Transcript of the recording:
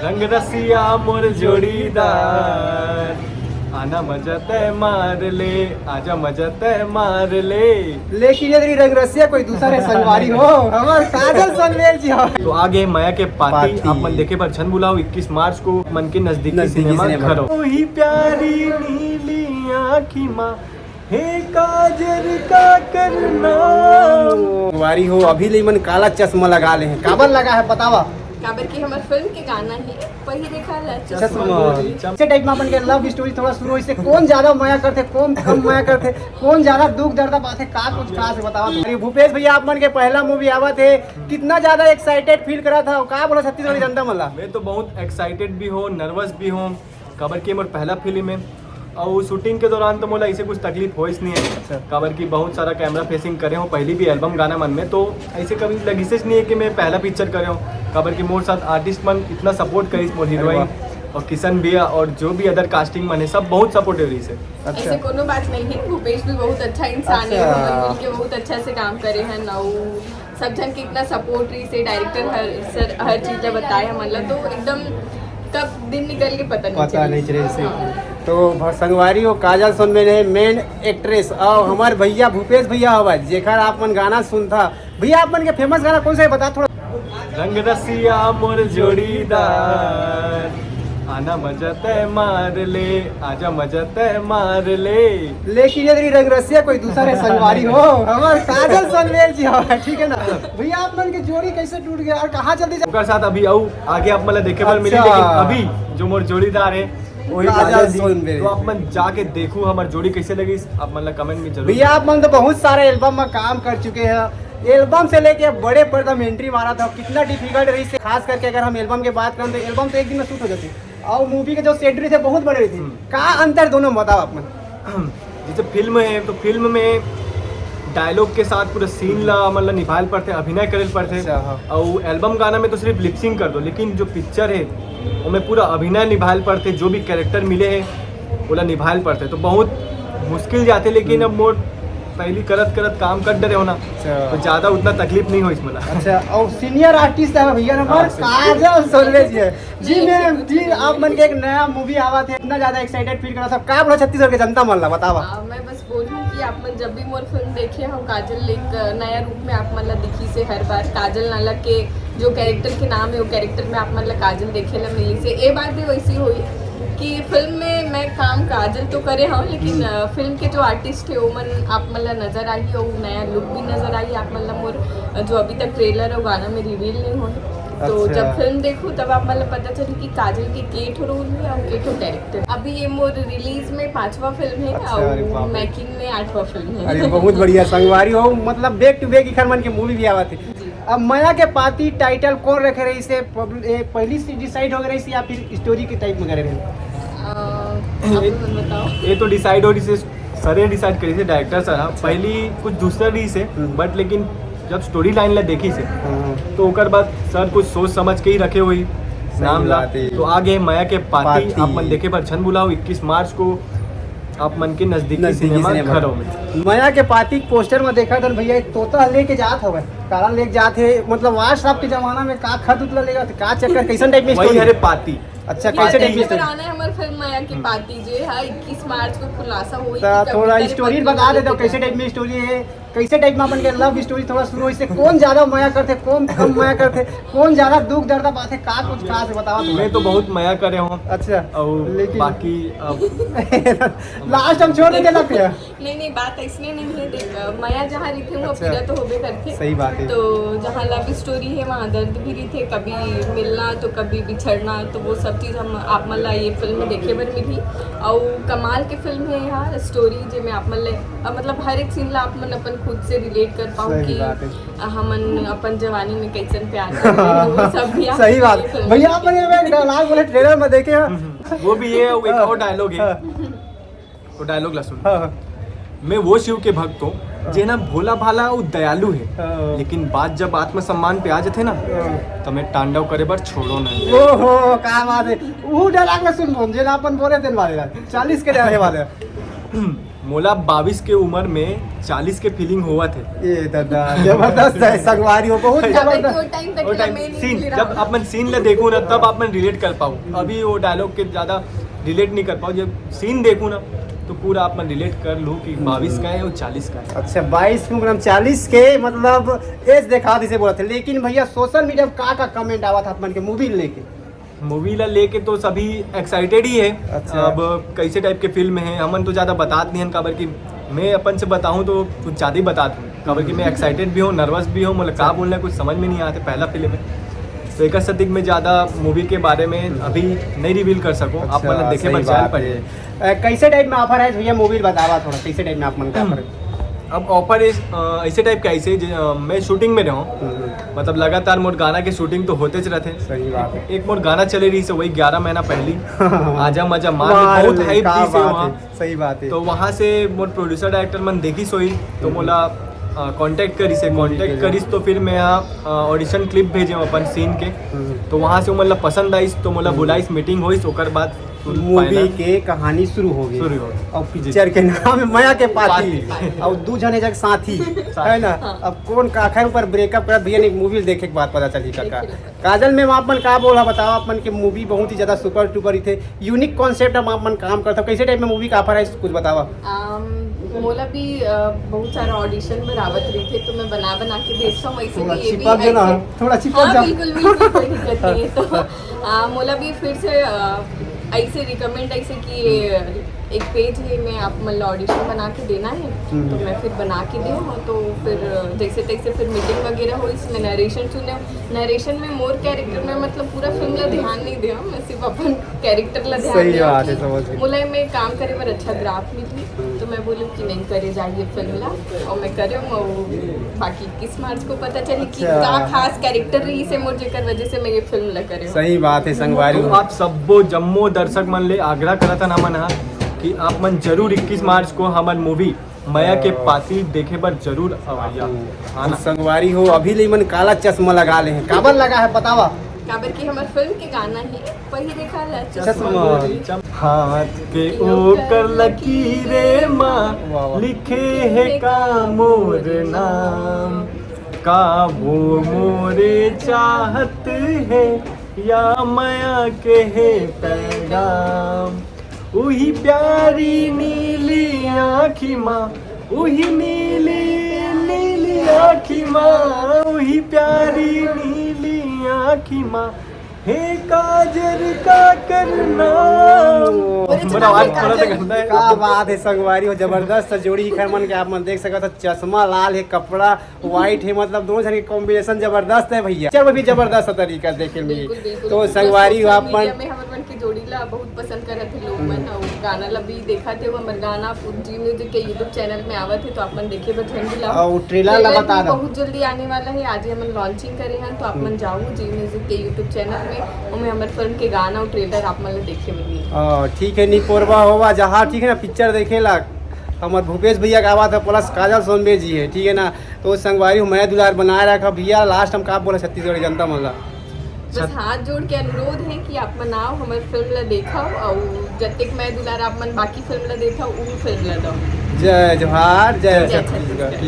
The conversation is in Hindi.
रंग रसिया मोर जोड़ीदार, आना मजा तय मार ले, आजा मजा तय मार ले। लेकिन यदि रंग रसिया कोई दूसरे संगवारी हो हमार काजल सनवेल जी हो। तो आगे माया के पाती पाती। आप मन देखे पर छन बुलाओ 21 मार्च को मन के नजदीकी नजदीकी सिनेमा सिनेमा। घरों। वही प्यारी नीली आँखी माँ, हे काजल का करना। वारी हो अभी ले मन काला चश्मा लगा ले हैं। काबर लगा है बतावा। काबर की हमार फिल्म के गाना ही पही देखा ला चश्मा से टाइप में अपन के लव स्टोरी थोड़ा शुरू होइसे कौन ज्यादा माया करते कौन कम माया करते कौन ज्यादा दुख दर्द बात है का कुछ खास है बतावा। अरे भूपेश भैया आप मन के पहला मूवी आवा थे कितना ज्यादा एक्साइटेड फील करा था का बोला छत्तीसगढ़ी जनता मल्ला। मैं तो बहुत एक्साइटेड भी हो, नर्वस भी हूँ। काबर की मोर पहला फिल्म है और शूटिंग के दौरान तो मोला ऐसे कुछ तकलीफ हो नहीं है। काबर की बहुत सारा कैमरा फेसिंग करे हूँ, पहली भी एल्बम गाना मन में, तो ऐसे कभी लगिसेच नहीं है कि मैं पहला पिक्चर करे हूँ। काबर की मोर साथ आर्टिस्ट मन इतना सपोर्ट करी मोर हीरोइन और किशन भैया और जो भी अदर कास्टिंग मन है सब बहुत सपोर्टिव रही से। ऐसे कोनो बात नहीं है। भूपेश भी बहुत अच्छा इंसान है, अच्छा। मिल के बहुत अच्छा से काम करे हैं ना। सब जन के इतना सपोर्ट रही से डायरेक्टर हर चीज ला बताया मतलब तो एकदम कब दिन निकल के पता नहीं चले से। तो संगवारी हो काजल सनवेल है मेन एक्ट्रेस और हमारे भैया भूपेश भैया हवा जेकर आप मन गाना सुनता। भैया आप मन के फेमस गाना कौन सा है बता थोड़ा। रंग रसिया मोर जोड़ीदार, आना मजा तय मार ले, आजा मजा तय मार ले। लेकिन यदि रंग रसिया कोई दूसरे संगवारी हो हमार काजल सनवेल जी हो ठीक है ना। भैया आप मन के जोड़ी कैसे टूट गया और कहाँ जल्दी ओकर साथ अभी आऊ आगे आप मतलब देखे पर मिली, अच्छा। लेकिन अभी जो मोर जोड़ीदार है वही काजल काजल जी। सनवेल। तो आप मन जाके देखो हमार जोड़ी कैसे लगी, आप मतलब कमेंट में जरूर। भैया आप मन तो बहुत सारे एल्बम में काम कर चुके हैं। एल्बम से लेके बड़े पर्दा में एंट्री मारा था कितना डिफिकल्ट रही से खास करके अगर हम एल्बम की बात करें तो एल्बम तो एक दिन में शूट हो जाती और मूवी के जो सेट थे बहुत बड़े थे। का अंतर दोनों बताओ आप मन। जैसे फिल्म है तो फिल्म में डायलॉग के साथ पूरा सीन ला मतलब निभाल पड़ते, अभिनय करे पड़ते। अच्छा, हाँ। और एल्बम गाना में तो सिर्फ लिपसिंग कर दो, लेकिन जो पिक्चर है उसमें पूरा अभिनय निभाल पड़ते, जो भी कैरेक्टर मिले हैं वो निभाल पड़ते। तो बहुत मुश्किल जाते, लेकिन अब मोर पहली करत करत काम कर डरे होना तो ज्यादा उतना तकलीफ नहीं हो इसमें। अच्छा और सीनियर आर्टिस्ट है भैया नंबर काजल सनवेल जी है जी। मैम जी आप मन के एक नया मूवी आवा थे इतना ज्यादा एक्साइटेड फील करा था का बोला छत्तीसगढ़ के जनता मन ला बतावा। मैं बस बोलूँ कि आप मन जब भी मोर फिल्म देखे हम काजल एक नया रूप में आप मतलब दिखी से हर बार काजल नाला के जो कैरेक्टर के नाम है वो कैरेक्टर में आप मतलब काजल देखे ला मिली से। ये बात भी वैसी हुई कि फिल्म में मैं काम काजल तो करे हूँ, लेकिन फिल्म के जो आर्टिस्ट थे वो मन आप मतलब नज़र आई और नया लुक भी नज़र आई आप मतलब मोर जो अभी तक ट्रेलर और गाना में रिवील नहीं हुए। तो अच्छा। जब फिल्म देखूँ तब आप मतलब पता चली कि काजल के केठो रोल है और केठो कैरेक्टर। अभी ये मोर रिलीज में 5वां फिल्म है अच्छा, अरे बाप और रे। मेकिंग में 8वां फिल्म है। अरे बहुत बढ़िया संगवारी हो मतलब बैक टू बैक इखर मन के मूवी भी आवा थे। अब माया के पाती टाइटल कौन रखे रही से पहली से डिसाइड हो गई से या फिर स्टोरी के टाइप में करे रहे। बताओ। ये तो डिसाइड हो रही से सर डिसाइड करी से डायरेक्टर सर पहली कुछ दूसरा रही से, बट लेकिन जब स्टोरी लाइन ला देखी से तो ओकर बाद सर कुछ सोच समझ के ही रखे हुई नाम ला। बात है। तो आगे माया के पाती पाती। आप मन देखे पर छन बुलाओ 21 मार्च को आप मन के नजदीकी सिनेमा घरों में। माया के पाती पोस्टर में देखा था भैया एक तोता लेके जात हवे कारण लेके जाते मतलब व्हाट्सएप के जमाना में का खत उतला लेगा का चक्कर कैसन टाइप में वही स्टोरी हरे पाती। अच्छा कैसे टाइप में स्टोरी आना है हमारी फिल्म माया की पाती जो है 21 मार्च को खुलासा हुई। थोड़ा स्टोरी बता देते हो कैसे टाइप में स्टोरी है कैसे टाइप में अपन के लव स्टोरी थोड़ा शुरू होइसे कौन ज्यादा माया करते कौन कम माया करते कौन ज्यादा दुख दर्द बात है का कुछ खास है बताओ। मैं तो बहुत माया करे हूँ। अच्छा और लेकिन बाकी अब लास्ट हम छोड़ देते लगते हैं। नहीं बात इसलिए नहीं है देख माया जहाँ रहते हैं वो अच्छा। पीड़ा तो होबे करते। सही बात है। तो जहाँ लव स्टोरी है वहाँ दर्द भी रहते, कभी मिलना तो कभी बिछड़ना, तो वो सब चीज़ हम आप मतलब ये फिल्म में देखे बर मिली। और कमाल के फिल्म है यहाँ स्टोरी जिसमें आप मतलब हर एक सीन ला आप मन अपन खुद से रिलेट कर पाऊँ सही कि बात है। हमन अपन जवानी में कैसन प्यार करते वो सब भी आप सही बात ये फिल्म में भैया अपन ये डायलॉग बोले ट्रेलर में देखे हैं। वो भी है और एक और डायलॉग है, वो डायलॉग ला सुन। मैं वो शिव के भक्त हूँ जे ना भोला भाला और दयालु है, लेकिन बात जब आत्मसम्मान पे आ जाते ना तो मैं तांडव करे बार छोड़ो नहीं। ओहो का बात है वो डायलॉग में सुन जे ना अपन बोले दिन वाले 40 के डाले वाले मोला 22 के उम्र में 40 के फीलिंग हुआ थे। ये दादा जबरदस्त है संगवारी हो, बहुत जबरदस्त। वो टाइम तक वो टाइम सीन जब अपन सीन ले देखूँ ना तब अपन रिलेट कर पाऊँ, अभी वो डायलॉग के ज़्यादा रिलेट नहीं कर पाऊँ। जब सीन देखूँ ना तो पूरा अपन रिलेट कर लूँ कि 22 का है और 40 का है। अच्छा 22 के उम्र में 40 के मतलब एज देखा दिसे बोला थे। लेकिन भैया सोशल मीडिया में का कमेंट आवा था अपन के मूवी लेके? मूवी ला लेके तो सभी एक्साइटेड ही है। अच्छा। अब कैसे टाइप के फिल्म है हमन तो ज़्यादा बात नहीं है, काबर कि मैं अपन से बताऊँ तो कुछ ज़्यादा ही बता दूँ, काबर कि मैं एक्साइटेड भी हूँ, नर्वस भी हूँ, मतलब क्या बोलना है कुछ समझ में नहीं आते, पहला फिल्म है। तो एक सदिक में ज़्यादा मूवी के बारे में अभी नहीं रिवील कर सकूँ। आप मतलब देखे बस जान पड़े। कैसे टाइप में ऑफर है भैया मूवी बतावा थोड़ा, कैसे टाइप में आप मन का ऑफर है? अब ऑफर ऐसे टाइप का ऐसे मैं शूटिंग में रहूँ, मतलब लगातार मोर गाना के शूटिंग तो होते रहते। सही बात है। एक मोर गाना चले रही से वही 11 महीना पहली आजा मजा मार में बहुत हाइप क्या थी से बात वहाँ। है, सही बात है। तो वहाँ से मोर प्रोड्यूसर डायरेक्टर मन देखी सोई तो मोला कांटेक्ट करिस तो फिर मैं यहाँ ऑडिशन क्लिप भेजे अपन सीन के, तो वहाँ से मतलब पसंद आईस तो मोला बुलाइस, मीटिंग होइस, ओकर बाद मूवी के कहानी शुरू हो गई और पिक्चर के नाम है माया के पाती और दू जने जग साथी है ना। अब कौन काखर ऊपर ब्रेकअप कर भैया ने मूवी देखे के बाद पता चली का काजल में आप मन का बोला बताओ। अपन के मूवी बहुत ही ज्यादा सुपर डुपर ही थे, यूनिक कॉन्सेप्ट हम आप मन काम करता, कैसे टाइप में मूवी का ऑफर है कुछ बतावा? मोला भी बहुत सारा ऑडिशन में रावत रही थे तो मैं बना के भेजता हूँ। ऐसे थोड़ा भी ये भी चिपक जाना, थोड़ा चिपक हाँ जा। बिल्कुल कोई दिक्कत नहीं है। तो मोला भी फिर से ऐसे रिकमेंड ऐसे कि एक पेज है में आप मतलब ऑडिशन बना के देना है, तो मैं फिर बना के दी हूँ। तो फिर जैसे तैसे फिर मीटिंग वगैरह हो, इसमें नरेशन सुने, नरेशन में मोर कैरेक्टर में मतलब पूरा फिल्म ला ध्यान नहीं दिया, मैं सिर्फ अपन कैरेक्टर ला ध्यान सही दिया बात है, कि समझ गई। मोला में काम करे पर अच्छा ग्राफ मिली तो मैं बोलूँ कि नहीं करे जाइए फिल्म ला, और मैं करे और बाकी 21 मार्च को पता चली कि अच्छा। क्या खास कैरेक्टर रही से मोर जेकर वजह से मैं ये फिल्म ला करे। सही बात है संगवारी। तो आप सबो जम्मो दर्शक मन ले आग्रह करा था ना मन कि आप मन जरूर 21 मार्च को हमार मूवी माया के पाती देखे पर जरूर आवाइया आना। संगवारी हो अभी ले मन काला चश्मा लगा ले हैं, काबर लगा है बतावा? काबर की हमार फिल्म के गाना है वही देखा ला चश्मा। हाथ के ओकर लकीरे माँ लिखे है का मोर नाम, का वो मोरे चाहत है या माया के है पैगाम, वही प्यारी नीली आँखी माँ, वही नीली नीली आँखी माँ, वही प्यारी नीली आँखी माँ, हे काजर का करना। मेरा आवाज थोड़ा सा गंदा है। क्या बात है संगवारी हो, जबरदस्त जोड़ी ही खैर मन के आप मन देख सकते हो। चश्मा लाल है, कपड़ा व्हाइट है, मतलब दोनों जन के कॉम्बिनेशन जबरदस्त है भैया। चलो भी जबरदस्त तरीका देखे में। तो संगवारी हो आप मन में हमर मन के जोड़ी ला बहुत पसंद करत थे लोग मन, और गाना ला भी देखा थे, वो हमर गाना जी म्यूजिक के यूट्यूब चैनल में आवत है तो अपन देखे बथन दिला और ट्रेलर ला बता दो बहुत जल्दी आने वाला है। आज ही हम लॉन्चिंग करे हैं तो आप मन जाओ जी म्यूजिक के यूट्यूब चैनल में, उनमें हमारे फिल्म के गाना और ट्रेलर आप मन देखे मिली। ठीक है निपोरवा होवा जहाँ ठीक है ना पिक्चर देखेला हमारे भूपेश भैया का आवाज़ है प्लस काजल सोनबे जी है, ठीक है ना। तो संगवारी मैं दुलार बनाए रखा भैया। लास्ट हम का बोला छत्तीसगढ़ जनता मतलब बस हाथ जोड़ के अनुरोध है कि आप मन आओ हमारे फिल्म ला देखा और जब तक मैं दुलार आप मन बाकी फिल्म ला देखा वो फिल्म ला दो। जय जोहार, जय जय छत्तीसगढ़।